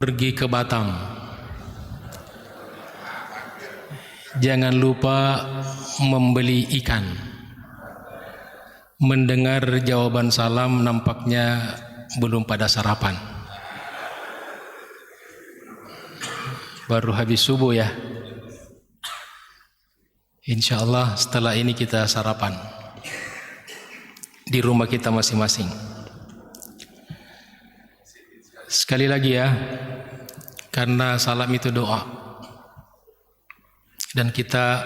pergi ke Batam. Jangan lupa membeli ikan. Mendengar jawaban salam nampaknya belum pada sarapan. Baru habis subuh ya. Insya Allah setelah ini kita sarapan di rumah kita masing-masing. Sekali lagi ya, karena salam itu doa dan kita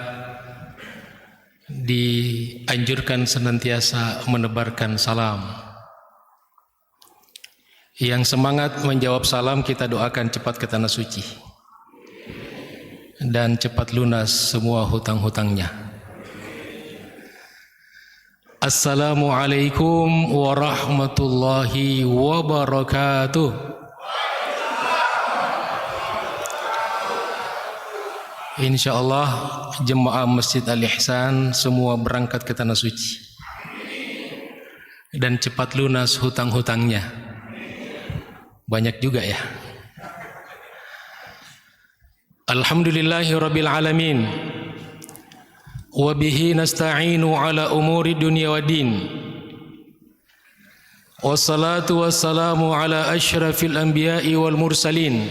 dianjurkan senantiasa menebarkan salam. Yang semangat menjawab salam kita doakan cepat ke tanah suci dan cepat lunas semua hutang-hutangnya. Assalamualaikum warahmatullahi wabarakatuh. InsyaAllah jemaah Masjid Al-Ihsan semua berangkat ke tanah suci dan cepat lunas hutang-hutangnya. Banyak juga ya. Alhamdulillahirabbil alamin. Wa bihi nasta'inu ala umuri dunya waddin. Wassalatu wassalamu ala asyrafil anbiya'i wal mursalin.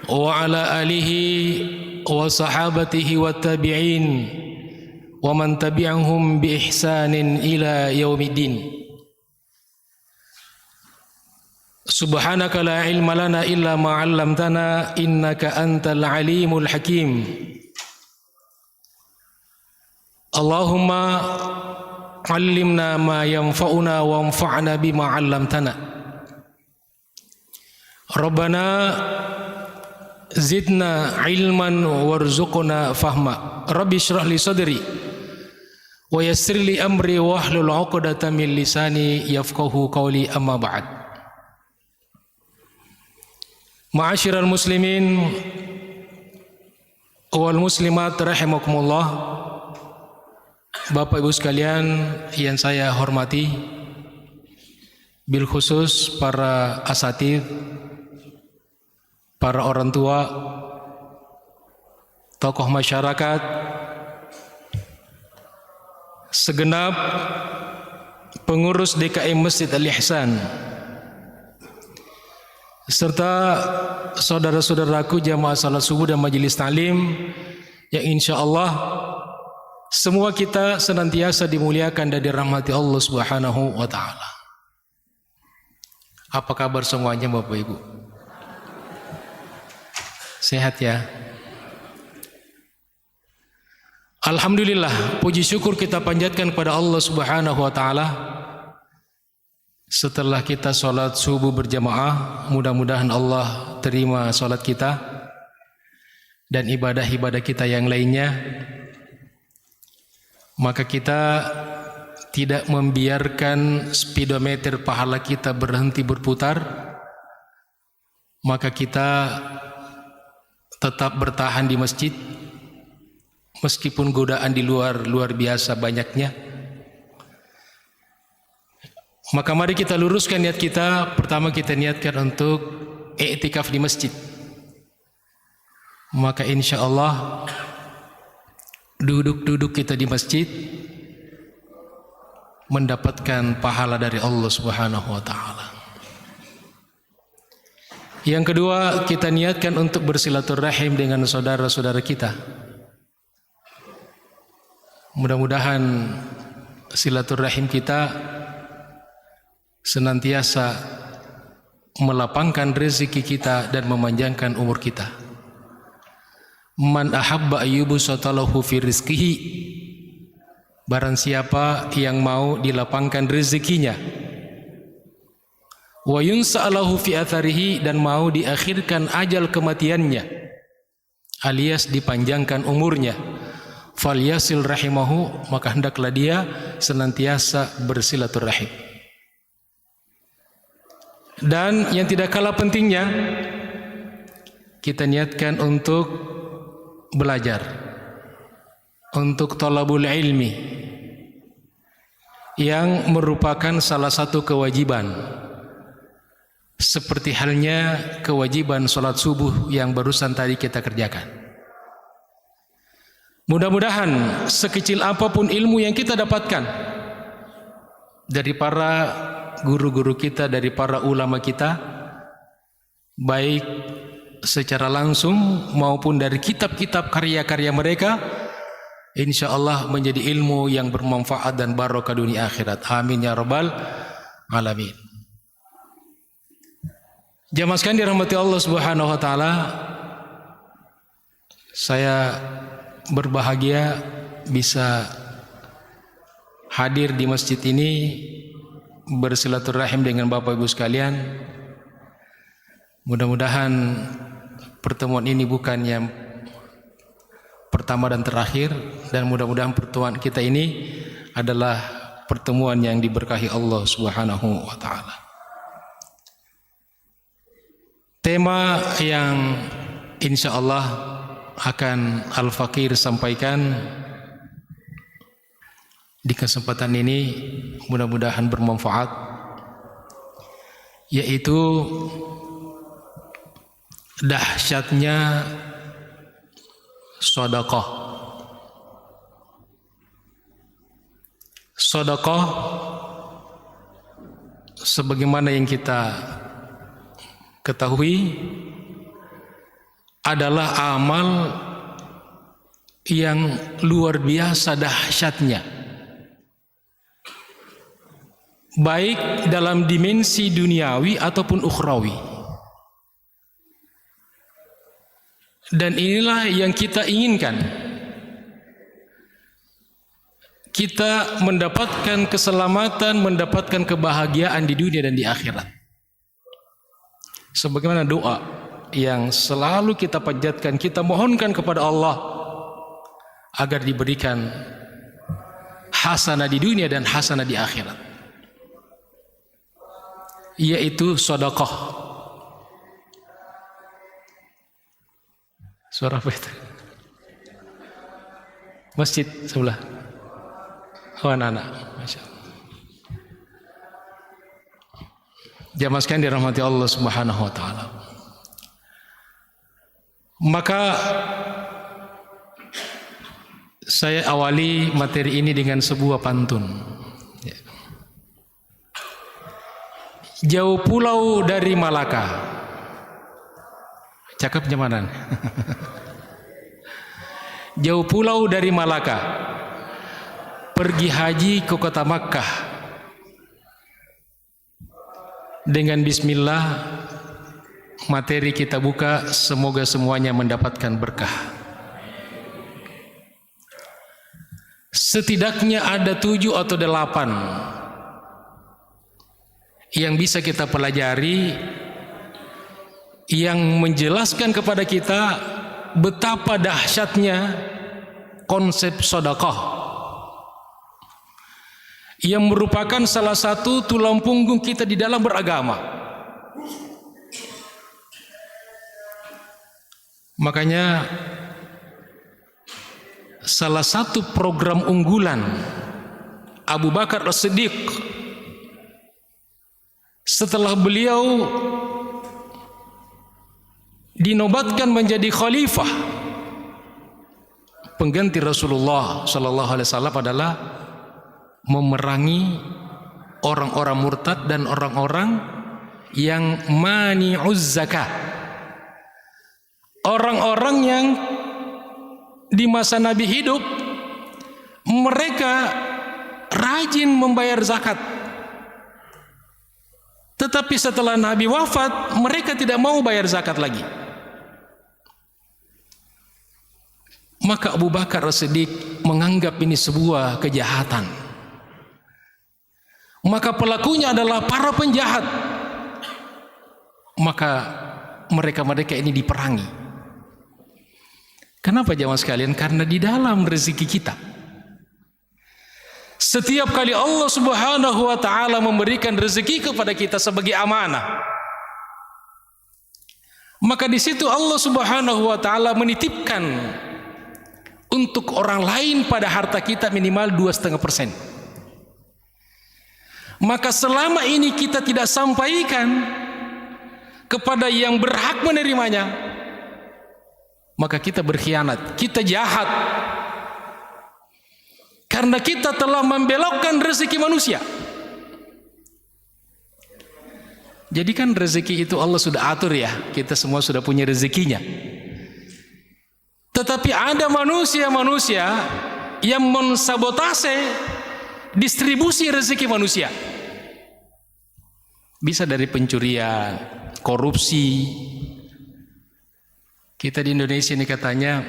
Wa ala alihi wa sahabatihi wa tabi'in wa man tabi'ahum bi ihsanin ila yaumiddin. Subhanaka la ilma lana illa ma 'allamtana innaka antal alimul hakim. Allahumma 'allimna ma yanfa'una wa anfa'na bima 'allamtana. Rabbana zidna ilman warzuqna fahma. Rabbi shrah li sadri wa yassir li amri wahlul 'uqdatam min lisani yafqahu qawli, amma ba'd. Ma'asyiral muslimin wal muslimat rahimakumullah. Bapak Ibu sekalian yang saya hormati, bil khusus para asatidz, para orang tua, tokoh masyarakat, segenap pengurus DKI Masjid Al-Ihsan, serta saudara-saudaraku jamaah salat subuh dan majelis ta'lim yang insya Allah semua kita senantiasa dimuliakan dan dirahmati Allah Subhanahu wa ta'ala. Apa kabar semuanya Bapak Ibu? Sehat ya? Alhamdulillah, puji syukur kita panjatkan kepada Allah Subhanahu wa ta'ala. Setelah kita sholat subuh berjamaah, mudah-mudahan Allah terima sholat kita dan ibadah-ibadah kita yang lainnya. Maka kita tidak membiarkan speedometer pahala kita berhenti berputar. Maka kita tetap bertahan di masjid meskipun godaan di luar biasa banyaknya. Maka mari kita luruskan niat kita. Pertama kita niatkan untuk i'tikaf di masjid. Maka insya Allah duduk kita di masjid mendapatkan pahala dari Allah Subhanahu wa ta'ala. Yang kedua, kita niatkan untuk bersilaturahim dengan saudara-saudara kita. Mudah-mudahan silaturahim kita senantiasa melapangkan rezeki kita dan memanjangkan umur kita. Man ahabba ayyubsatalahu fi rizqihi. Barang siapa yang mau dilapangkan rezekinya, wa yunsa'alahu fi atharihi, dan mau diakhirkan ajal kematiannya alias dipanjangkan umurnya, falyasil rahimahu, maka hendaklah dia senantiasa bersilaturahim. Dan yang tidak kalah pentingnya, kita niatkan untuk belajar, untuk thalabul ilmi, yang merupakan salah satu kewajiban seperti halnya kewajiban sholat subuh yang barusan tadi kita kerjakan. Mudah-mudahan sekecil apapun ilmu yang kita dapatkan dari para guru-guru kita, dari para ulama kita, baik secara langsung maupun dari kitab-kitab karya-karya mereka, insya Allah menjadi ilmu yang bermanfaat dan barokah dunia akhirat. Amin ya rabbal alamin. Jamaah sekalian dirahmati Allah Subhanahu wa taala, saya berbahagia bisa hadir di masjid ini bersilaturahim dengan Bapak Ibu sekalian. Mudah-mudahan pertemuan ini bukan yang pertama dan terakhir, dan mudah-mudahan pertemuan kita ini adalah pertemuan yang diberkahi Allah Subhanahu wa taala. Tema yang insya Allah akan Al-Fakir sampaikan di kesempatan ini mudah-mudahan bermanfaat, yaitu dahsyatnya sedekah. Sedekah sebagaimana yang kita ketahui adalah amal yang luar biasa dahsyatnya, baik dalam dimensi duniawi ataupun ukhrawi. Dan inilah yang kita inginkan, kita mendapatkan keselamatan, mendapatkan kebahagiaan di dunia dan di akhirat. Sebagaimana doa yang selalu kita panjatkan, kita mohonkan kepada Allah agar diberikan hasanah di dunia dan hasanah di akhirat, yaitu sedekah. Suara apa itu? Masjid sebelah. Oh, anak-anak, masya Allah. Jamaah sekalian dirahmati Allah Subhanahu wa taala. Maka saya awali materi ini dengan sebuah pantun. Jauh pulau dari Malaka. Cakep nyamanan. Jauh pulau dari Malaka, pergi haji ke kota Makkah. Dengan bismillah materi kita buka, semoga semuanya mendapatkan berkah. Setidaknya ada 7 atau 8 yang bisa kita pelajari, yang menjelaskan kepada kita betapa dahsyatnya konsep sedekah, yang merupakan salah satu tulang punggung kita di dalam beragama. Makanya salah satu program unggulan Abu Bakar As-Siddiq setelah beliau dinobatkan menjadi khalifah pengganti Rasulullah sallallahu alaihi wasallam adalah memerangi orang-orang murtad dan orang-orang yang mani'uz zakah. Orang-orang yang di masa Nabi hidup mereka rajin membayar zakat, tetapi setelah Nabi wafat mereka tidak mau bayar zakat lagi. Maka Abu Bakar As-Siddiq menganggap ini sebuah kejahatan. Maka pelakunya adalah para penjahat. Maka mereka-mereka ini diperangi. Kenapa jamaah sekalian? Karena di dalam rezeki kita, setiap kali Allah Subhanahu wa taala memberikan rezeki kepada kita sebagai amanah, maka di situ Allah Subhanahu wa taala menitipkan untuk orang lain pada harta kita minimal 2,5%. Maka selama ini kita tidak sampaikan, kepada yang berhak menerimanya, maka kita berkhianat, kita jahat. Karena kita telah membelokkan rezeki manusia. Jadi kan rezeki itu Allah sudah atur ya, kita semua sudah punya rezekinya. Tetapi ada manusia-manusia yang mensabotase distribusi rezeki manusia. Bisa dari pencurian, korupsi. Kita di Indonesia ini katanya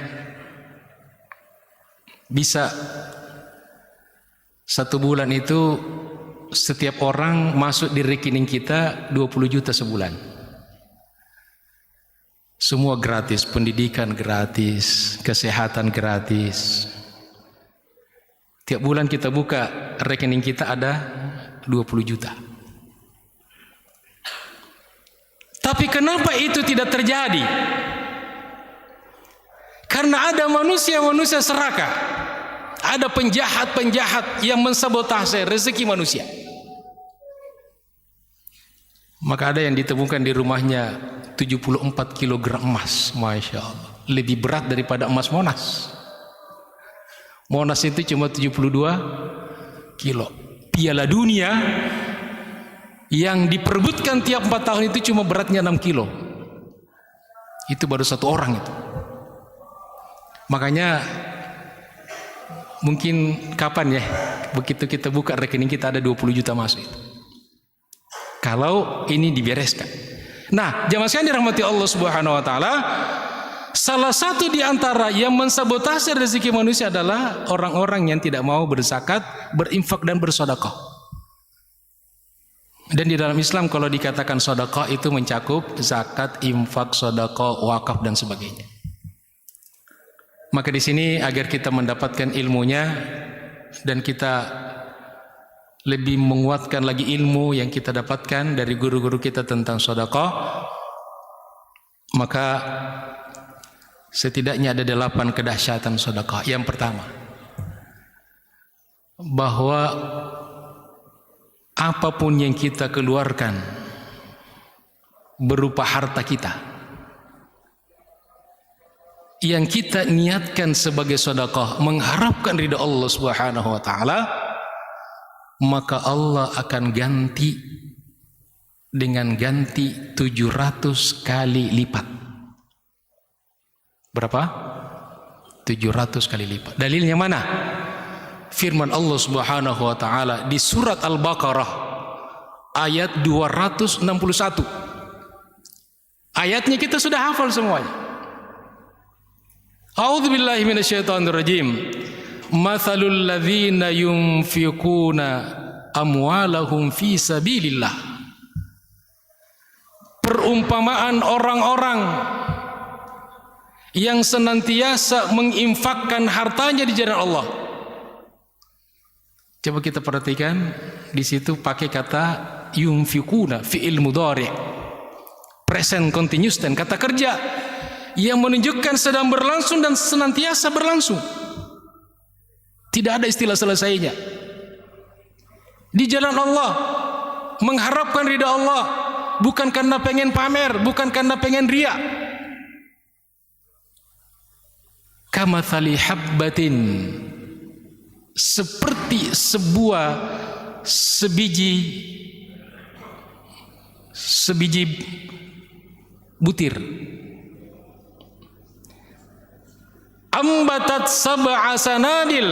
bisa 1 bulan itu setiap orang masuk di rekening kita 20 juta sebulan. Semua gratis, pendidikan gratis, kesehatan gratis. Tiap bulan kita buka rekening kita ada 20 juta. Tapi kenapa itu tidak terjadi? Karena ada manusia-manusia serakah. Ada penjahat-penjahat yang mensabotase rezeki manusia. Maka ada yang ditemukan di rumahnya 74 kg emas, Masya Allah, lebih berat daripada emas Monas. Monas itu cuma 72 kilo. Piala dunia yang diperebutkan tiap 4 tahun itu cuma beratnya 6 kilo. Itu baru 1 orang itu. Makanya mungkin kapan ya, begitu kita buka rekening kita ada 20 juta masuk itu, kalau ini dibereskan. Nah, jamaah sekalian dirahmati Allah Subhanahu wa taala, salah satu di antara yang mensabotase rezeki manusia adalah orang-orang yang tidak mau berzakat, berinfak dan bersedekah. Dan di dalam Islam kalau dikatakan sedekah itu mencakup zakat, infak, sedekah, wakaf dan sebagainya. Maka di sini agar kita mendapatkan ilmunya dan kita lebih menguatkan lagi ilmu yang kita dapatkan dari guru-guru kita tentang sedekah, maka setidaknya ada 8 kedahsyatan sedekah. Yang pertama, bahwa apapun yang kita keluarkan berupa harta kita yang kita niatkan sebagai sedekah mengharapkan ridha Allah Subhanahu wa taala, maka Allah akan ganti dengan ganti 700 kali lipat. Berapa? 700 kali lipat. Dalilnya mana? Firman Allah Subhanahu wa taala di surat Al-Baqarah ayat 261. Ayatnya kita sudah hafal semuanya. A'udzu billahi minasyaitonir rajim. Mathalul ladzina yunfiquna amwalahum fi sabilillah. Perumpamaan orang-orang yang senantiasa menginfakkan hartanya di jalan Allah. Coba kita perhatikan di situ pakai kata yunfiquna fi'il mudhari', present continuous dan kata kerja yang menunjukkan sedang berlangsung dan senantiasa berlangsung. Tidak ada istilah selesainya. Di jalan Allah, mengharapkan ridha Allah, bukan karena pengen pamer, bukan karena pengen riya. Kamathali habbatin, seperti sebuah sebiji butir. Ambatat sab'a sanabil,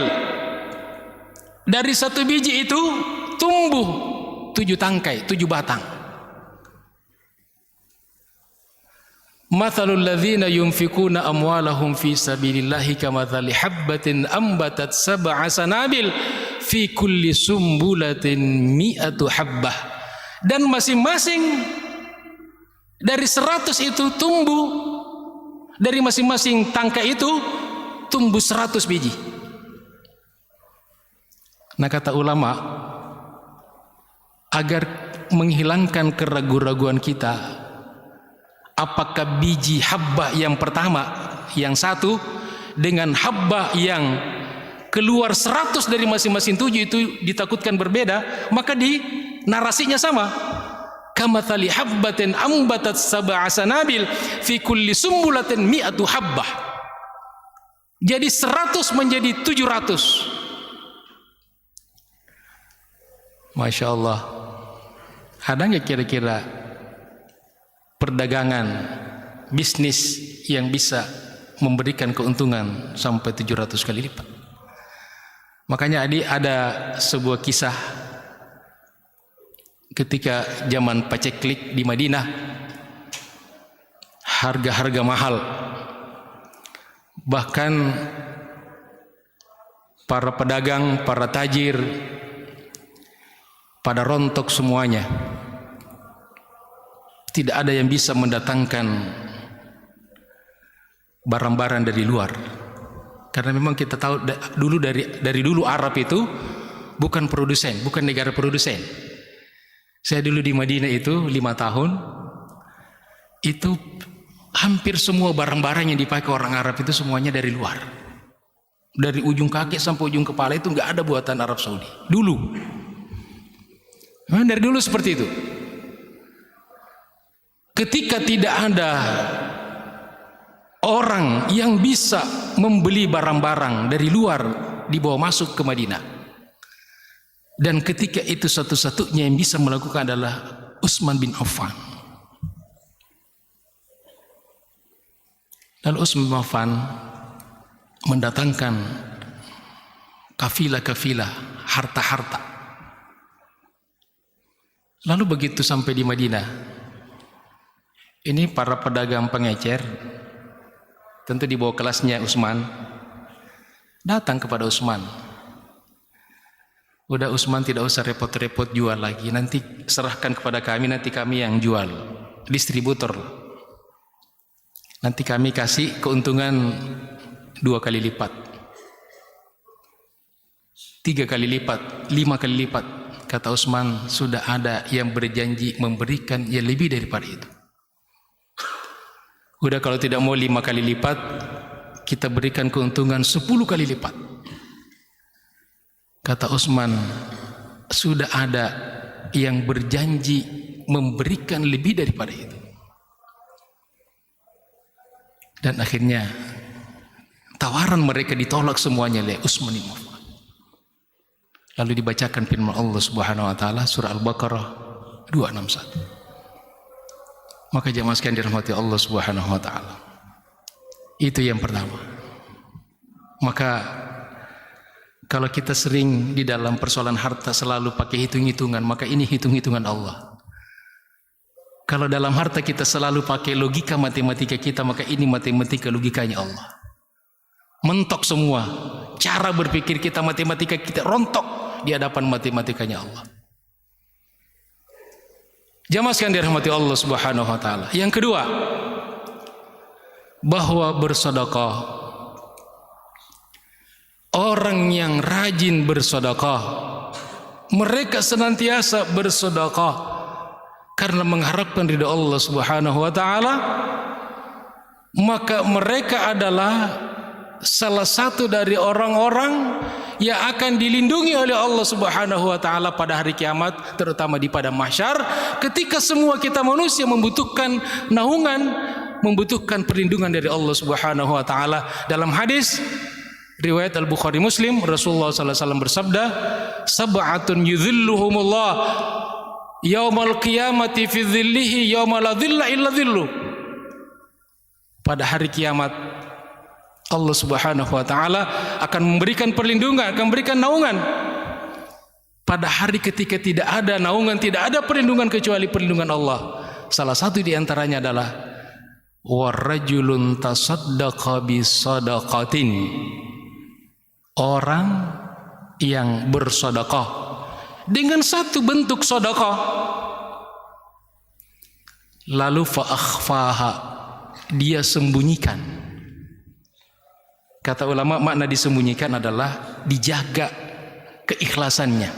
dari satu biji itu tumbuh 7 tangkai, 7 batang. Mathalul ladzina yunfikuna amwalahum fi sabilillahi kamathali habbatin ambatat sab'a sanabil fi kulli sumbulatin mi'atu habbah. Dan masing-masing dari 100 itu tumbuh, dari masing-masing tangkai itu tumbuh 100 biji. Nah, kata ulama, agar menghilangkan keraguan-raguan kita, apakah biji habbah yang pertama, yang satu, dengan habbah yang keluar 100 dari masing-masing 7 itu ditakutkan berbeda, maka di narasinya sama. kamathali habbatin ambatat sab'a sanabil fi kulli sumbulatin mi'atu habbah. Jadi 100 menjadi 700. Masya Allah. Ada nggak kira-kira perdagangan bisnis yang bisa memberikan keuntungan sampai 700 kali lipat? Makanya ada sebuah kisah ketika zaman paceklik di Madinah, harga-harga mahal, bahkan para pedagang, para tajir pada rontok semuanya. Tidak ada yang bisa mendatangkan barang-barang dari luar, karena memang kita tahu dulu dari dulu Arab itu bukan produsen, bukan negara produsen. Saya dulu di Madinah itu 5 tahun, itu hampir semua barang-barang yang dipakai orang Arab itu semuanya dari luar. Dari ujung kaki sampai ujung kepala itu nggak ada buatan Arab Saudi dulu. Dari dulu seperti itu. Ketika tidak ada orang yang bisa membeli barang-barang dari luar dibawa masuk ke Madinah, dan ketika itu satu-satunya yang bisa melakukan adalah Utsman bin Affan. Lalu Utsman bin Affan mendatangkan kafilah-kafilah, harta-harta. Lalu begitu sampai di Madinah, ini para pedagang pengecer, tentu di bawah kelasnya Utsman, datang kepada Utsman. Udah Utsman, tidak usah repot-repot jual lagi, nanti serahkan kepada kami, nanti kami yang jual, distributor. Nanti kami kasih keuntungan 2 kali lipat, 3 kali lipat, 5 kali lipat. Kata Utsman, sudah ada yang berjanji memberikan yang lebih daripada itu. Udah, kalau tidak mau 5 kali lipat, kita berikan keuntungan 10 kali lipat. Kata Utsman, sudah ada yang berjanji memberikan lebih daripada itu. Dan akhirnya tawaran mereka ditolak semuanya oleh Utsman bin Affan. Lalu dibacakan firman Allah Subhanahu wa taala surah Al-Baqarah 261. Maka jemaah sekalian dirahmati Allah Subhanahu wa taala. Itu yang pertama. Maka kalau kita sering di dalam persoalan harta selalu pakai hitung-hitungan, maka ini hitung-hitungan Allah. Kalau dalam harta kita selalu pakai logika matematika kita, maka ini matematika logikanya Allah. Mentok semua. Cara berpikir kita, matematika kita rontok di hadapan matematikanya Allah. Jamaah sekalian dirahmati Allah Subhanahu wa taala. Yang kedua, bahwa bersedekah, orang yang rajin bersedekah, mereka senantiasa bersedekah karena mengharapkan ridha Allah Subhanahu wa taala, maka mereka adalah salah satu dari orang-orang yang akan dilindungi oleh Allah Subhanahu wa taala pada hari kiamat, terutama di padang mahsyar, ketika semua kita manusia membutuhkan naungan, membutuhkan perlindungan dari Allah Subhanahu wa taala. Dalam hadis riwayat Al-Bukhari Muslim, Rasulullah sallallahu alaihi wasallam bersabda, sab'atun yudhilluhumullah yaumal qiyamati fi dhillihi yauma la dhilla illa dhillu. Pada hari kiamat Allah Subhanahu wa taala akan memberikan perlindungan, akan memberikan naungan. Pada hari ketika tidak ada naungan, tidak ada perlindungan kecuali perlindungan Allah. Salah satu di antaranya adalah warajulun tasaddaqa bisadaqatin. Orang yang bersedekah dengan satu bentuk sedekah, lalu fa akhfaha, dia sembunyikan. Kata ulama, makna disembunyikan adalah dijaga keikhlasannya.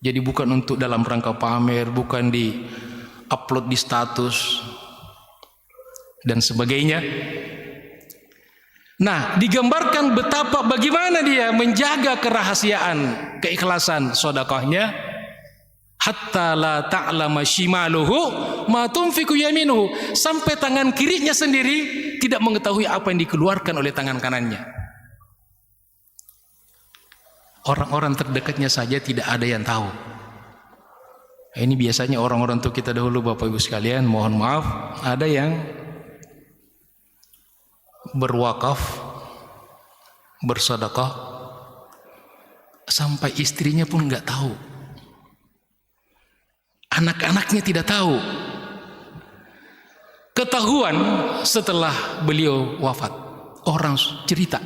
Jadi bukan untuk dalam rangka pamer, bukan di upload di status dan sebagainya. Nah, digambarkan betapa bagaimana dia menjaga kerahasiaan keikhlasan sedekahnya. hatta la ta'lama shimaluhu ma tunfiqu yaminuhu, sampai tangan kirinya sendiri tidak mengetahui apa yang dikeluarkan oleh tangan kanannya. Orang-orang terdekatnya saja tidak ada yang tahu. Ini biasanya orang-orang tua kita dahulu, Bapak Ibu sekalian, mohon maaf, ada yang berwakaf, bersedekah sampai istrinya pun nggak tahu, anak-anaknya tidak tahu. Ketahuan setelah beliau wafat, orang cerita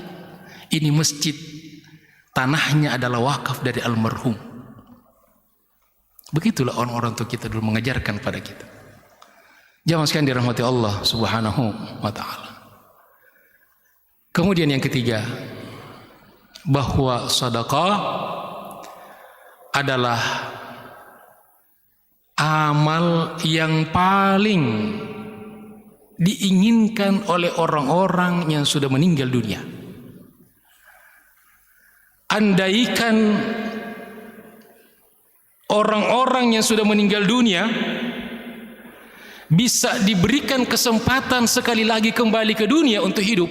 ini masjid tanahnya adalah wakaf dari almarhum. Begitulah orang-orang tua kita dulu mengajarkan pada kita. Jamaah sekalian dirahmati Allah Subhanahu wa taala. Kemudian yang ketiga, bahwa sedekah adalah amal yang paling diinginkan oleh orang-orang yang sudah meninggal dunia. Andaikan orang-orang yang sudah meninggal dunia bisa diberikan kesempatan sekali lagi kembali ke dunia untuk hidup,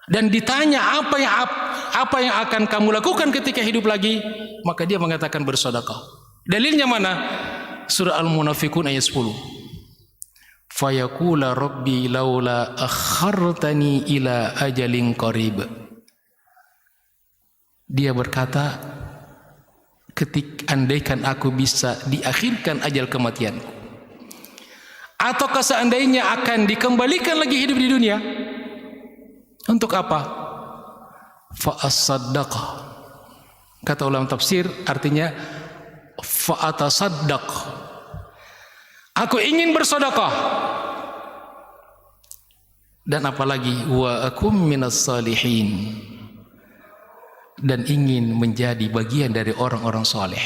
dan ditanya apa yang akan kamu lakukan ketika hidup lagi, maka dia mengatakan bersedekah. Dalilnya mana? Surah Al-Munafiqun ayat 10. Fayaqula rabbi laula akhartani ila ajalin qarib. Dia berkata, andaikan aku bisa diakhirkan ajal kematianku, ataukah seandainya akan dikembalikan lagi hidup di dunia, untuk apa? Fa'asaddaq. Kata ulama tafsir artinya fa'atasaddaq. Aku ingin bersedekah. Dan apalagi wa akum minas salihin, dan ingin menjadi bagian dari orang-orang soleh,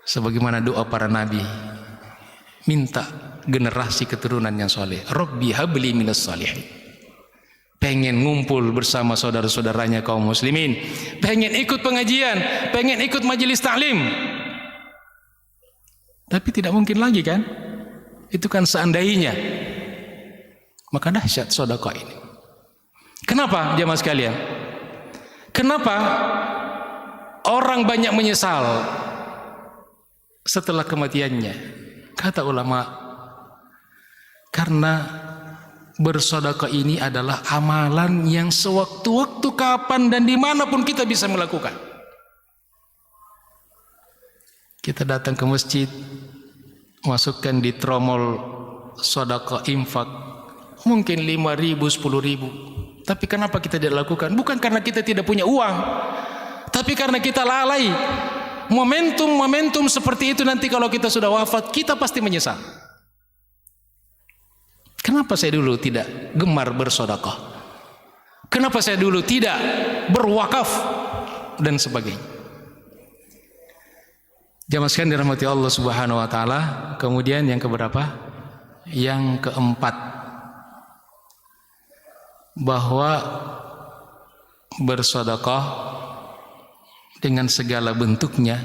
sebagaimana doa para nabi, minta generasi keturunan yang soleh. Rabbi habli minas salihin. Pengen ngumpul bersama saudara-saudaranya kaum muslimin, pengen ikut pengajian, pengen ikut majelis taklim, tapi tidak mungkin lagi kan? Itu kan seandainya. Maka dahsyat sedekah ini. Kenapa jamaah sekalian? Kenapa orang banyak menyesal setelah kematiannya? Kata ulama, karena bersedekah ini adalah amalan yang sewaktu-waktu, kapan dan dimanapun kita bisa melakukan. Kita datang ke masjid, masukkan di tromol sedekah infak, mungkin 5.000, 10.000. Tapi kenapa kita tidak lakukan? Bukan karena kita tidak punya uang, tapi karena kita lalai. Momentum seperti itu nanti kalau kita sudah wafat, kita pasti menyesal. Kenapa saya dulu tidak gemar bersedekah? Kenapa saya dulu tidak berwakaf dan sebagainya? Jamaah sekalian dirahmati Allah Subhanahu wa taala. Kemudian yang keberapa? Yang keempat, bahwa bersedekah dengan segala bentuknya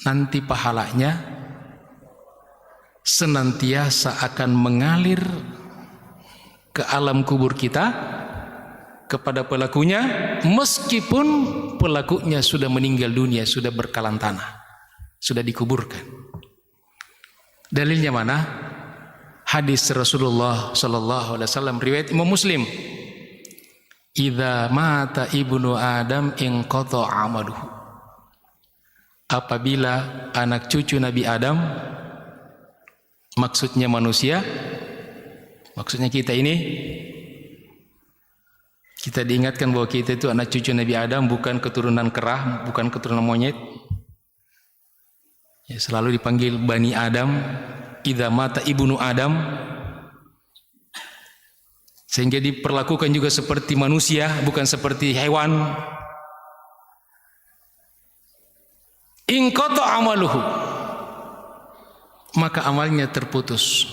nanti pahalanya senantiasa akan mengalir ke alam kubur kita kepada pelakunya, meskipun pelakunya sudah meninggal dunia, sudah berkalan tanah, sudah dikuburkan. Dalilnya mana? Hadis Rasulullah sallallahu alaihi wasallam riwayat Imam Muslim. Idza mata ibnu Adam inqata 'amaluhu. Apabila anak cucu Nabi Adam, maksudnya manusia, maksudnya kita ini, kita diingatkan bahwa kita itu anak cucu Nabi Adam, bukan keturunan kera, bukan keturunan monyet. Ya, selalu dipanggil Bani Adam. Idza mata ibnu Adam, sehingga diperlakukan juga seperti manusia, bukan seperti hewan. Inqata amaluhu, maka amalnya terputus.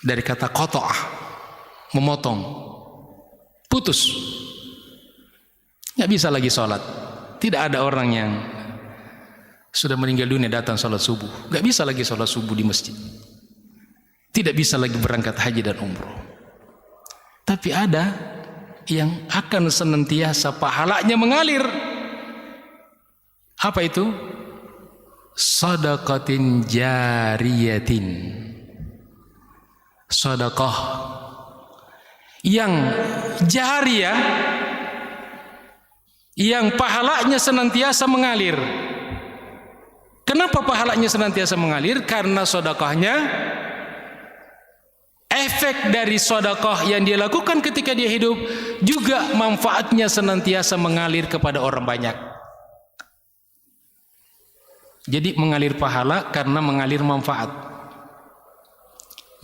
Dari kata qata'ah, memotong, putus, nggak bisa lagi sholat, Tidak ada orang yang sudah meninggal dunia datang sholat subuh. Gak bisa lagi sholat subuh di masjid. Tidak bisa lagi berangkat haji dan umroh. Tapi ada yang akan senantiasa pahalanya mengalir. Apa itu? Sadaqatin jariyatin. Sedekah yang jariyah, yang pahalanya senantiasa mengalir. Kenapa pahalanya senantiasa mengalir? Karena sedekahnya, efek dari sedekah yang dia lakukan ketika dia hidup juga manfaatnya senantiasa mengalir kepada orang banyak. Jadi mengalir pahala karena mengalir manfaat.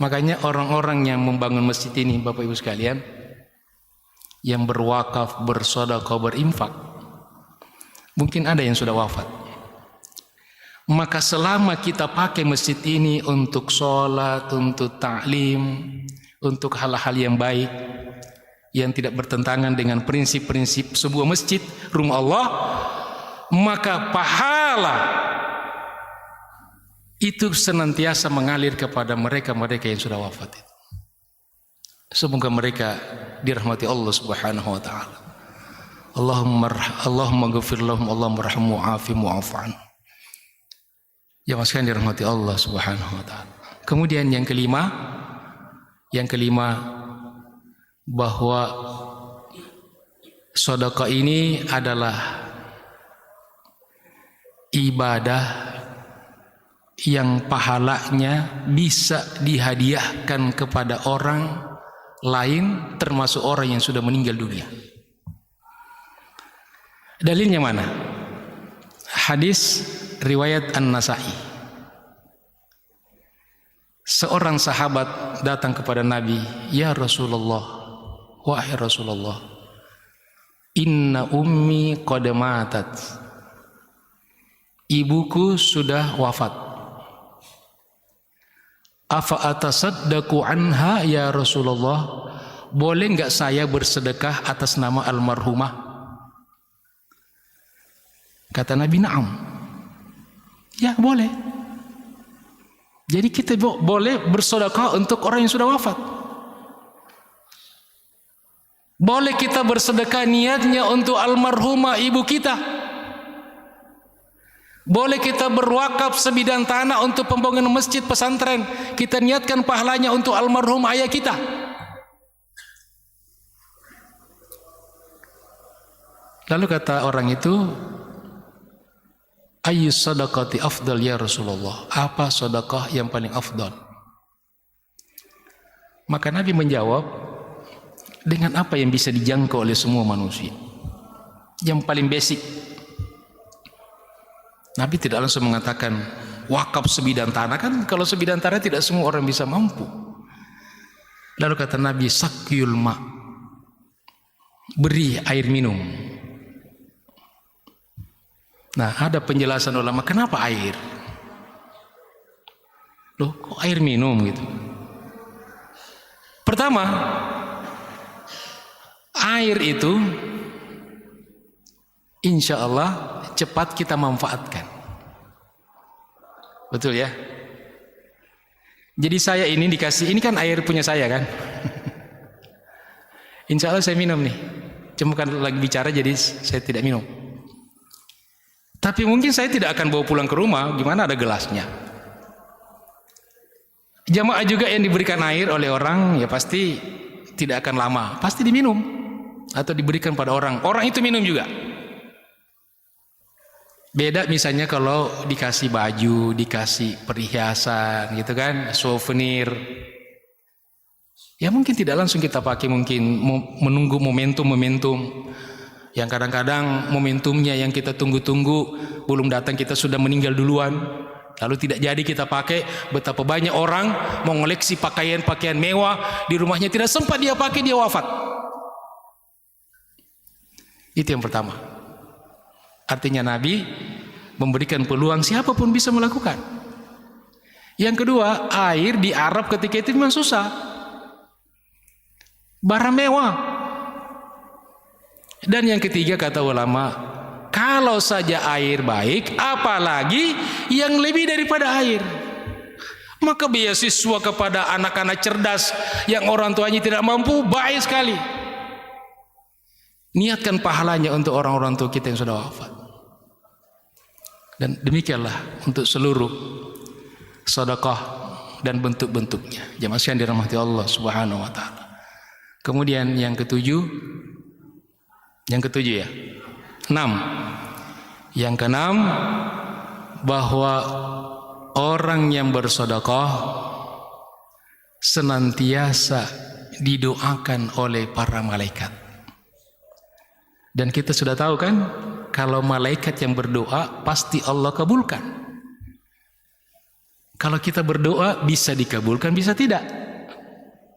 Makanya orang-orang yang membangun masjid ini, Bapak Ibu sekalian, yang berwakaf, bersedekah, berinfak, mungkin ada yang sudah wafat. Maka selama kita pakai masjid ini untuk sholat, untuk ta'lim, untuk hal-hal yang baik, yang tidak bertentangan dengan prinsip-prinsip sebuah masjid, rumah Allah, maka pahala itu senantiasa mengalir kepada mereka-mereka yang sudah wafat itu. Semoga mereka dirahmati Allah Subhanahu wa taala. Allahumma ghfir lahum, Allahumma arhamhum wa'afihim wa'fu anhum. Ya sekalian dirahmati Allah Subhanahu wa taala. Kemudian yang kelima bahwa sedekah ini adalah ibadah yang pahalanya bisa dihadiahkan kepada orang lain, termasuk orang yang sudah meninggal dunia. Dalilnya mana? Hadis riwayat An-Nasa'i. Seorang sahabat datang kepada Nabi, "Ya Rasulullah, wahai Rasulullah, inna ummi qad matat." Ibuku sudah wafat. Afa atasaddaqu anha ya Rasulullah? Boleh enggak saya bersedekah atas nama almarhumah? Kata Nabi, "Na'am." Ya, boleh. Jadi kita boleh bersedekah untuk orang yang sudah wafat. Boleh kita bersedekah niatnya untuk almarhumah ibu kita. Boleh kita berwakaf sebidang tanah untuk pembangunan masjid pesantren. Kita niatkan pahalanya untuk almarhum ayah kita. Lalu kata orang itu, "Ayyus sadaqati afdal ya Rasulullah?" Apa sedekah yang paling afdal? Maka Nabi menjawab, dengan apa yang bisa dijangkau oleh semua manusia. Yang paling basic. Nabi tidak langsung mengatakan wakaf sebidang tanah, kan kalau sebidang tanah tidak semua orang bisa mampu. Lalu kata Nabi, "Sakyul ma." Beri air minum. Nah, ada penjelasan ulama, kenapa air? Loh, kok air minum gitu? Pertama, air itu insya Allah cepat kita manfaatkan. Betul ya? Jadi saya ini dikasih, ini kan air punya saya kan? Insya Allah saya minum nih. Cuma kan lagi bicara jadi saya tidak minum. Tapi mungkin saya tidak akan bawa pulang ke rumah, gimana ada gelasnya. Jamaah juga yang diberikan air oleh orang, ya pasti tidak akan lama, pasti diminum. Atau diberikan pada orang, orang itu minum juga. Beda misalnya kalau dikasih baju, dikasih perhiasan gitu kan, souvenir. Ya mungkin tidak langsung kita pakai, mungkin menunggu momentum-momentum. Yang kadang-kadang momentumnya yang kita tunggu-tunggu belum datang, kita sudah meninggal duluan. Lalu tidak jadi kita pakai. Betapa banyak orang mengoleksi pakaian-pakaian mewah di rumahnya, tidak sempat dia pakai, dia wafat. Itu yang pertama. Artinya Nabi memberikan peluang siapapun bisa melakukan. Yang kedua, air di Arab ketika itu memang susah. Barang mewah. Dan yang ketiga kata ulama, Kalau saja air baik, apalagi yang lebih daripada air. Maka beasiswa kepada anak-anak cerdas yang orang tuanya tidak mampu, baik sekali. Niatkan pahalanya untuk orang-orang tua kita yang sudah wafat. Dan demikianlah untuk seluruh sedekah dan bentuk-bentuknya. Jemaah sekalian dirahmati Allah Subhanahu wa taala. Kemudian yang ketujuh ya. 6. Yang keenam, bahwa orang yang bersedekah senantiasa didoakan oleh para malaikat. Dan kita sudah tahu kan, kalau malaikat yang berdoa pasti Allah kabulkan. Kalau kita berdoa bisa dikabulkan, bisa tidak.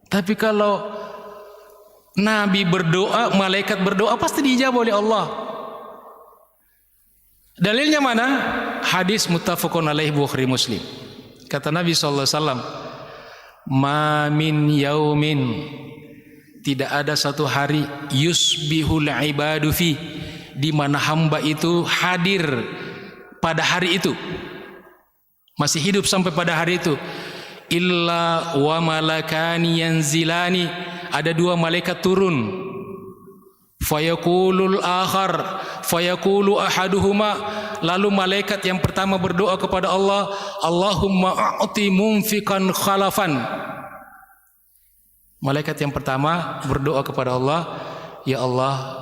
Tapi kalau Nabi berdoa, malaikat berdoa, pasti dijawab oleh Allah. Dalilnya mana? Hadis muttafaqun alaih Bukhari Muslim. Kata Nabi SAW, ma min yaumin, tidak ada satu hari, yusbihul ibadu fi, di mana hamba itu hadir pada hari itu, masih hidup sampai pada hari itu, illa wa malakani yanzilani, ada dua malaikat turun, fayaqulul akhar, fayaqulu ahaduhuma, lalu malaikat yang pertama berdoa kepada Allah, Allahumma a'ti munfiqan khalafan. Malaikat yang pertama berdoa kepada Allah, ya Allah,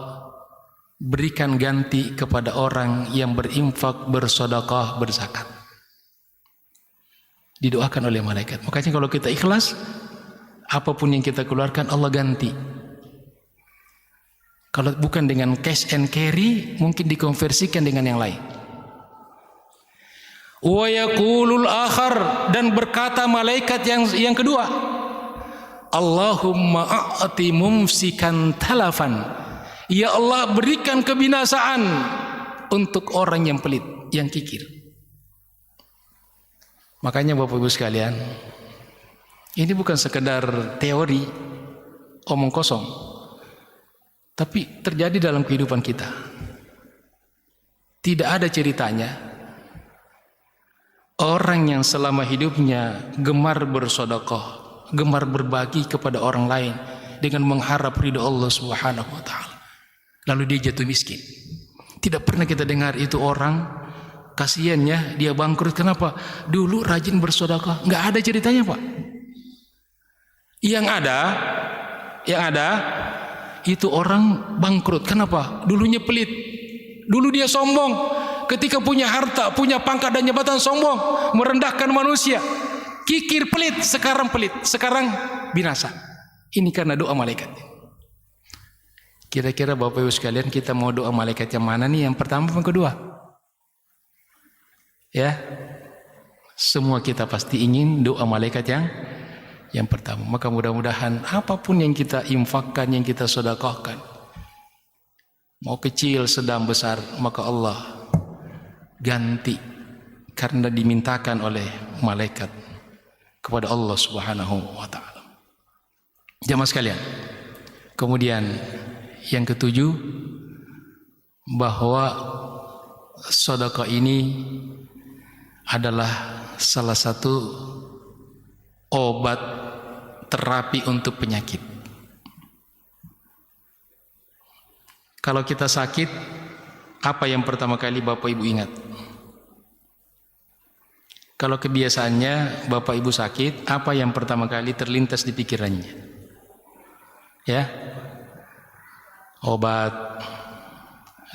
berikan ganti kepada orang yang berinfak, bersedekah, berzakat. Didoakan oleh malaikat. Makanya kalau kita ikhlas, apapun yang kita keluarkan Allah ganti. Kalau bukan dengan cash and carry, mungkin dikonversikan dengan yang lain. Wa yaqulul akhar, dan berkata malaikat yang kedua, Allahumma a'ti mumsikan talafan, ya Allah, berikan kebinasaan untuk orang yang pelit, yang kikir. Makanya Bapak Ibu sekalian, ini bukan sekedar teori, omong kosong, tapi terjadi dalam kehidupan kita. Tidak ada ceritanya orang yang selama hidupnya gemar bersedekah, gemar berbagi kepada orang lain dengan mengharap ridho Allah Subhanahu wa taala, lalu dia jatuh miskin. Tidak pernah kita dengar itu orang, kasihannya dia bangkrut. Kenapa? Dulu rajin bersedekah. Enggak ada ceritanya, Pak. Yang ada itu orang bangkrut. Kenapa? Dulunya pelit. Dulu dia sombong. Ketika punya harta, punya pangkat dan jabatan, sombong, merendahkan manusia. Kikir, pelit, sekarang binasa. Ini karena doa malaikat. Kira-kira Bapak Ibu sekalian, kita mau doa malaikat yang mana nih? Yang pertama atau yang kedua? Ya, semua kita pasti ingin doa malaikat yang pertama. Maka mudah-mudahan apapun yang kita infakkan, yang kita sedekahkan, mau kecil, sedang, besar, maka Allah ganti karena dimintakan oleh malaikat kepada Allah Subhanahu wa taala. Jamaah sekalian, kemudian yang ketujuh, bahwa sedekah ini adalah salah satu obat terapi untuk penyakit. Kalau kita sakit, apa yang pertama kali Bapak Ibu ingat? Kalau kebiasaannya Bapak Ibu sakit, apa yang pertama kali terlintas di pikirannya? Ya, obat,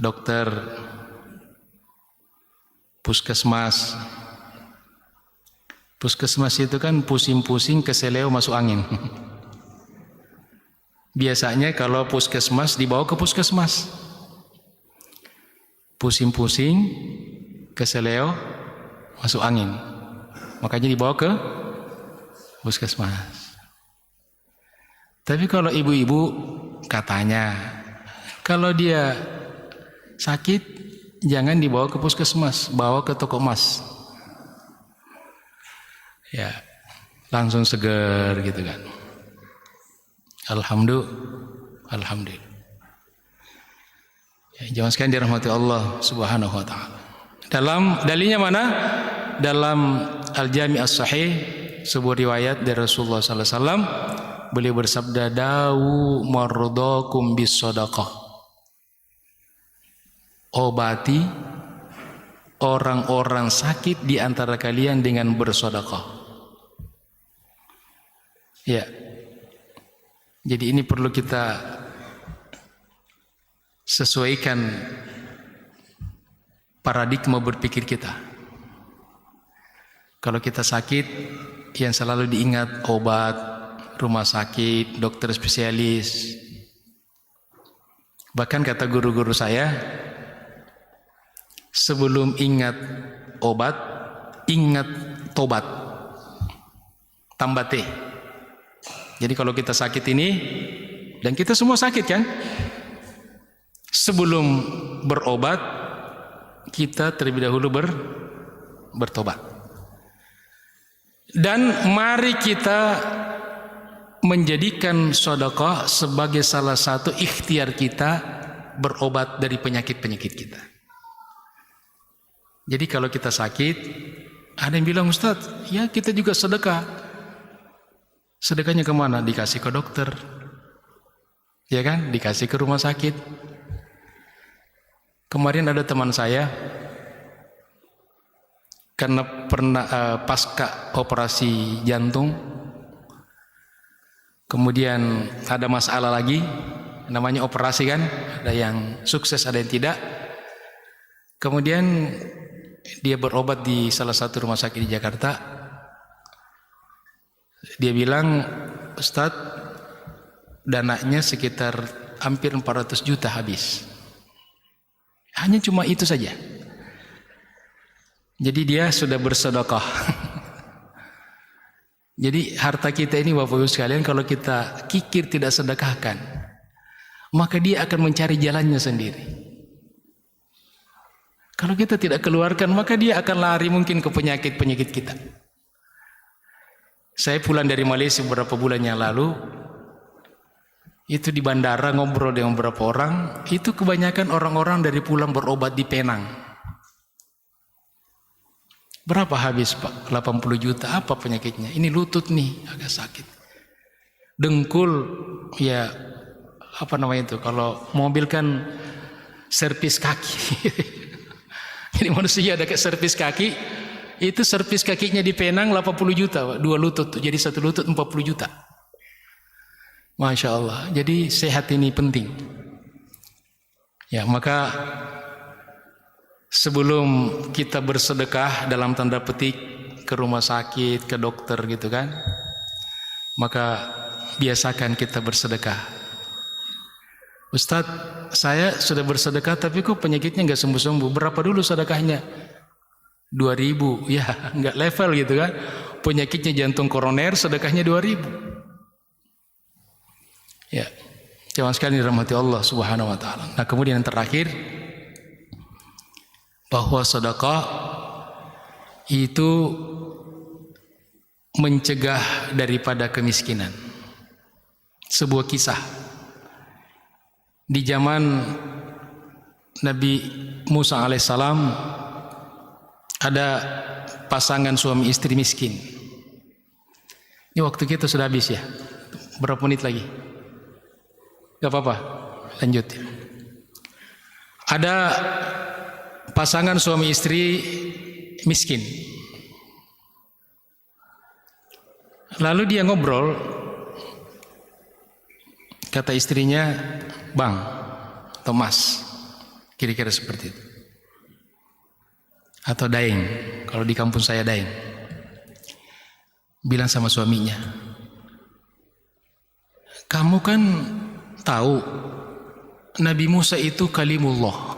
dokter, puskesmas. Puskesmas itu kan pusing-pusing, keseleo, masuk angin. Biasanya kalau puskesmas dibawa ke puskesmas, pusing-pusing, keseleo, masuk angin, makanya dibawa ke puskesmas. Tapi kalau ibu-ibu katanya, kalau dia sakit jangan dibawa ke puskesmas, bawa ke toko emas. Ya, langsung seger gitu kan. Alhamdulillah. Ya, jamaah sekalian dirahmati Allah Subhanahu wa taala. Dalam dalilnya mana? Dalam Al-Jami' As-Sahih, sebuah riwayat dari Rasulullah sallallahu alaihi wasallam, beliau bersabda, "Dawu mardakum bis shadaqah." Obati orang-orang sakit di antara kalian dengan bersedekah. Ya. Jadi ini perlu kita sesuaikan paradigma berpikir kita. Kalau kita sakit, yang selalu diingat obat, rumah sakit, dokter spesialis. Bahkan kata guru-guru saya, sebelum ingat obat, ingat tobat. Tambah T. Jadi kalau kita sakit ini, dan kita semua sakit kan? Sebelum berobat, kita terlebih dahulu bertobat. Dan mari kita menjadikan sedekah sebagai salah satu ikhtiar kita berobat dari penyakit-penyakit kita. Jadi kalau kita sakit, ada yang bilang, Ustadz, ya kita juga sedekah. Sedekahnya kemana? Dikasih ke dokter, ya kan? Dikasih ke rumah sakit. Kemarin ada teman saya, karena pernah pasca operasi jantung, kemudian ada masalah lagi, namanya operasi kan, ada yang sukses, ada yang tidak. Kemudian dia berobat di salah satu rumah sakit di Jakarta. Dia bilang, Ustadz, dananya sekitar hampir 400 juta habis. Hanya cuma itu saja. Jadi dia sudah bersedekah. Jadi harta kita ini Bapak Ibu sekalian, kalau kita kikir tidak sedekahkan, maka dia akan mencari jalannya sendiri. Kalau kita tidak keluarkan, maka dia akan lari mungkin ke penyakit-penyakit kita. Saya pulang dari Malaysia beberapa bulan yang lalu, itu di bandara ngobrol dengan beberapa orang, itu kebanyakan orang-orang dari pulang berobat di Penang. Berapa habis Pak? 80 juta. Apa penyakitnya? Ini lutut nih, agak sakit. Dengkul, ya apa namanya itu? Kalau mobil kan servis kaki. Jadi manusia ada servis kaki, itu servis kakinya di Penang 80 juta, Pak. 2 lutut, jadi 1 lutut 40 juta. Masya Allah. Jadi sehat ini penting. Ya, maka sebelum kita bersedekah dalam tanda petik ke rumah sakit, ke dokter gitu kan, maka biasakan kita bersedekah. Ustadz, saya sudah bersedekah tapi kok penyakitnya nggak sembuh-sembuh. Berapa dulu sedekahnya? 2.000. Ya, nggak level gitu kan. Penyakitnya jantung koroner, sedekahnya 2.000. Ya, jangan sekali dirahmati Allah Subhanahu wa taala. Nah, kemudian yang terakhir, bahwa sedekah itu mencegah daripada kemiskinan. Sebuah kisah di zaman Nabi Musa alaihissalam, ada pasangan suami istri miskin. Ini waktu kita sudah habis ya. Berapa menit lagi? Gak apa-apa, lanjut. Ada pasangan suami istri miskin. Lalu dia ngobrol, kata istrinya, Bang atau Mas, kira-kira seperti itu. Atau Daeng, kalau di kampung saya Daeng. Bilang sama suaminya, kamu kan tahu Nabi Musa itu kalimullah,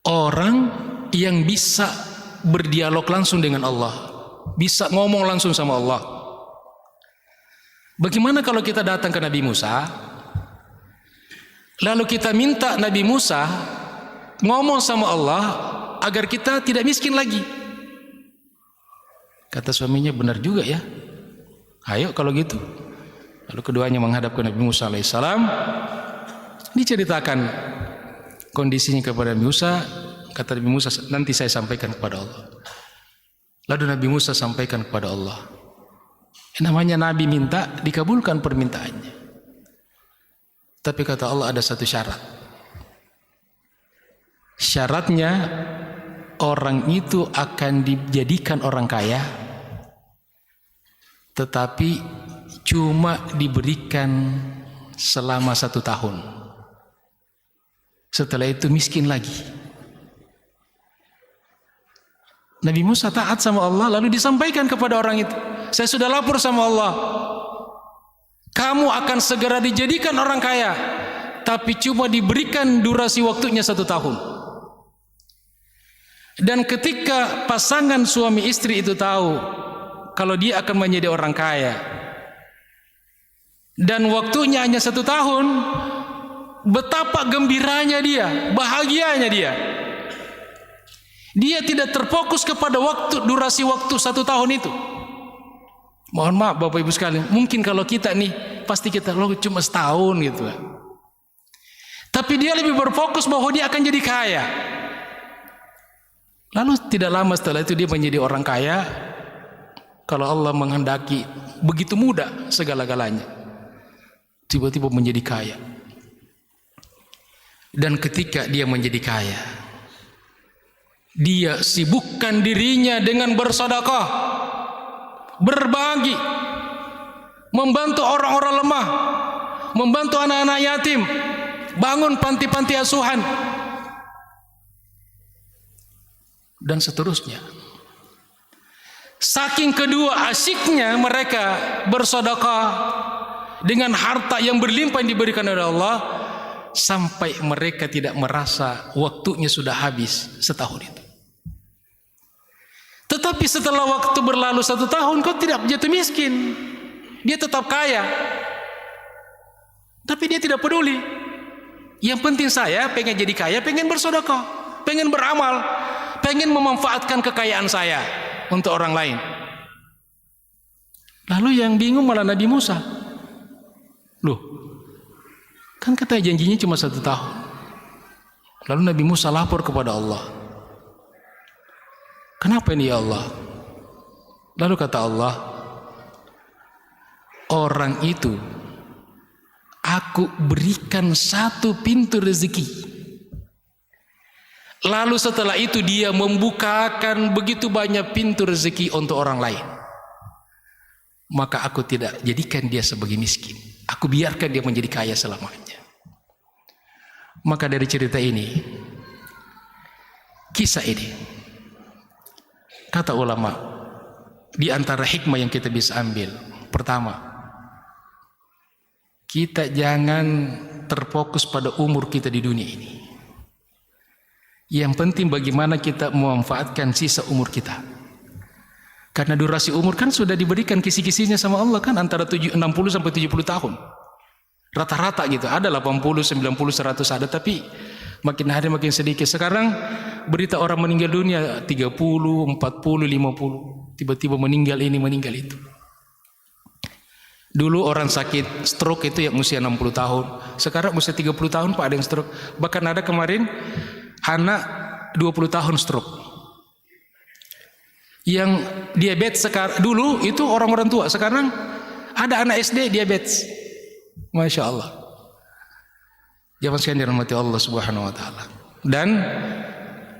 orang yang bisa berdialog langsung dengan Allah, bisa ngomong langsung sama Allah. Bagaimana kalau kita datang ke Nabi Musa, lalu kita minta Nabi Musa ngomong sama Allah agar kita tidak miskin lagi? Kata suaminya, benar juga ya. Ayo kalau gitu. Lalu keduanya menghadap ke Nabi Musa alaihissalam. Diceritakan kondisinya kepada Nabi Musa. Kata Nabi Musa, nanti saya sampaikan kepada Allah. Lalu Nabi Musa sampaikan kepada Allah. Namanya Nabi minta, dikabulkan permintaannya. Tapi kata Allah ada satu syarat. Syaratnya orang itu akan dijadikan orang kaya, tetapi cuma diberikan selama 1 tahun. Setelah itu miskin lagi. Nabi Musa taat sama Allah, lalu disampaikan kepada orang itu, saya sudah lapor sama Allah, kamu akan segera dijadikan orang kaya, tapi cuma diberikan durasi waktunya 1 tahun. Dan ketika pasangan suami istri itu tahu kalau dia akan menjadi orang kaya dan waktunya hanya 1 tahun, betapa gembiranya dia, bahagianya dia. Dia tidak terfokus kepada durasi waktu 1 tahun itu. Mohon maaf Bapak Ibu sekalian, mungkin kalau kita nih pasti kita cuma setahun gitu. Tapi dia lebih berfokus bahwa dia akan jadi kaya. Lalu tidak lama setelah itu dia menjadi orang kaya. Kalau Allah menghendaki, begitu mudah segala-galanya. Tiba-tiba menjadi kaya. Dan ketika dia menjadi kaya, dia sibukkan dirinya dengan bersedekah, berbagi, membantu orang-orang lemah, membantu anak-anak yatim, bangun panti-panti asuhan, dan seterusnya. Saking kedua asyiknya mereka bersedekah dengan harta yang berlimpah yang diberikan oleh Allah, sampai mereka tidak merasa waktunya sudah habis setahun itu. Tetapi setelah waktu berlalu 1 tahun, kau tidak jatuh miskin. Dia tetap kaya. Tapi dia tidak peduli. Yang penting saya pengen jadi kaya, pengen bersedekah, pengen beramal, pengen memanfaatkan kekayaan saya untuk orang lain. Lalu yang bingung malah Nabi Musa. Loh, kan katanya janjinya cuma 1 tahun. Lalu Nabi Musa lapor kepada Allah. Kenapa ini ya Allah? Lalu kata Allah, orang itu aku berikan 1 pintu rezeki. Lalu setelah itu dia membukakan begitu banyak pintu rezeki untuk orang lain. Maka aku tidak jadikan dia sebagai miskin. Aku biarkan dia menjadi kaya selamanya. Maka dari cerita ini, kisah ini, kata ulama, di antara hikmah yang kita bisa ambil, pertama, kita jangan terfokus pada umur kita di dunia ini. Yang penting bagaimana kita memanfaatkan sisa umur kita. Karena durasi umur kan sudah diberikan kisi-kisinya sama Allah kan, antara 60 sampai 70 tahun. Rata-rata gitu, ada 80, 90, 100 ada, tapi makin hari makin sedikit. Sekarang berita orang meninggal dunia 30, 40, 50. Tiba-tiba meninggal ini, meninggal itu. Dulu orang sakit stroke itu yang usia 60 tahun. Sekarang usia 30 tahun Pak ada yang stroke. Bahkan ada kemarin anak 20 tahun stroke. Yang diabetes sekarang, dulu itu orang-orang tua, sekarang ada anak SD diabetes. Masya Allah. Jangan sekalian dirahmati Allah Subhanahu Wa Taala. Dan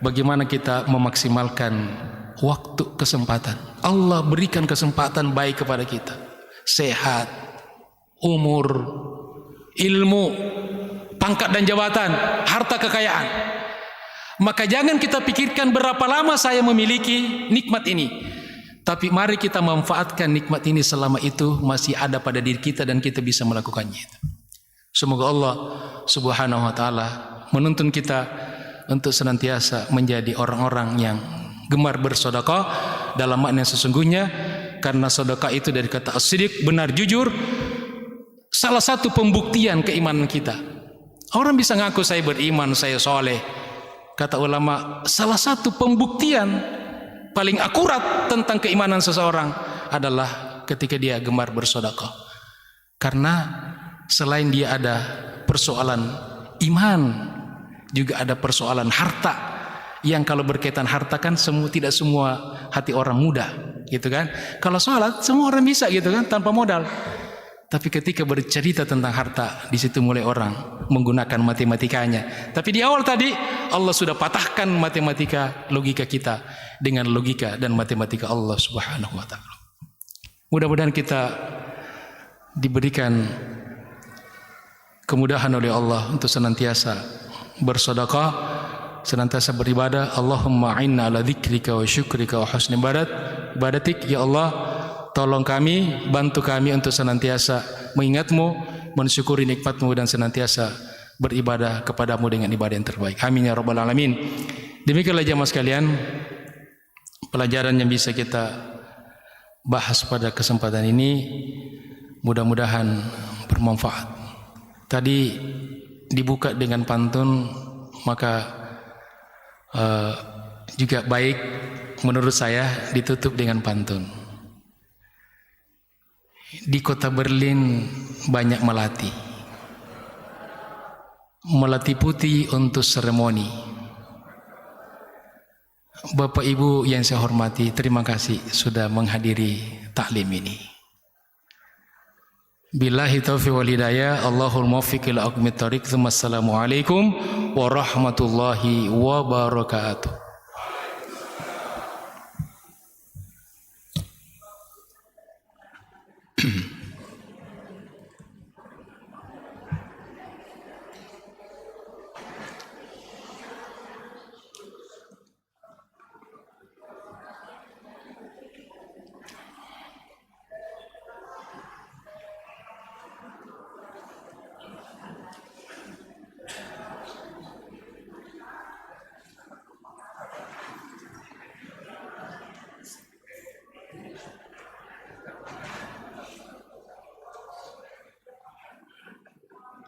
bagaimana kita memaksimalkan waktu, kesempatan. Allah berikan kesempatan baik kepada kita, sehat, umur, ilmu, pangkat dan jabatan, harta kekayaan. Maka jangan kita pikirkan berapa lama saya memiliki nikmat ini, tapi mari kita manfaatkan nikmat ini selama itu masih ada pada diri kita dan kita bisa melakukannya. Semoga Allah Subhanahu Wa Taala menuntun kita untuk senantiasa menjadi orang-orang yang gemar bersedekah dalam makna yang sesungguhnya, karena sedekah itu dari kata as-sidq, benar, jujur, salah satu pembuktian keimanan kita. Orang bisa ngaku saya beriman, saya soleh. Kata ulama, salah satu pembuktian paling akurat tentang keimanan seseorang adalah ketika dia gemar bersedekah. Karena selain dia ada persoalan iman. Juga ada persoalan harta, yang kalau berkaitan harta kan tidak semua hati orang mudah, gitu kan. Kalau sholat semua orang bisa, gitu kan, tanpa modal. Tapi ketika bercerita tentang harta, di situ mulai orang menggunakan matematikanya. Tapi di awal tadi Allah sudah patahkan matematika logika kita dengan logika dan matematika Allah Subhanahu wa taala. Mudah-mudahan kita diberikan kemudahan oleh Allah untuk senantiasa bersedekah, senantiasa beribadah. Allahumma a'inna ala dzikrika wa syukrika wa husni ibadatik. Ya Allah, tolong kami, bantu kami untuk senantiasa mengingat-Mu, mensyukuri nikmat-Mu, dan senantiasa beribadah kepadamu dengan ibadah yang terbaik. Amin ya rabbal alamin. Demikianlah jemaah sekalian pelajaran yang bisa kita bahas pada kesempatan ini, mudah-mudahan bermanfaat. Tadi dibuka dengan pantun, maka juga baik menurut saya ditutup dengan pantun. Di kota Berlin banyak melati putih untuk seremoni. Bapak Ibu yang saya hormati, terima kasih sudah menghadiri taklim ini. Billahi taufiq wal hidayah, Allahul muwaffiq ila aqwamit thoriq. Assalamualaikum warahmatullahi wabarakatuh.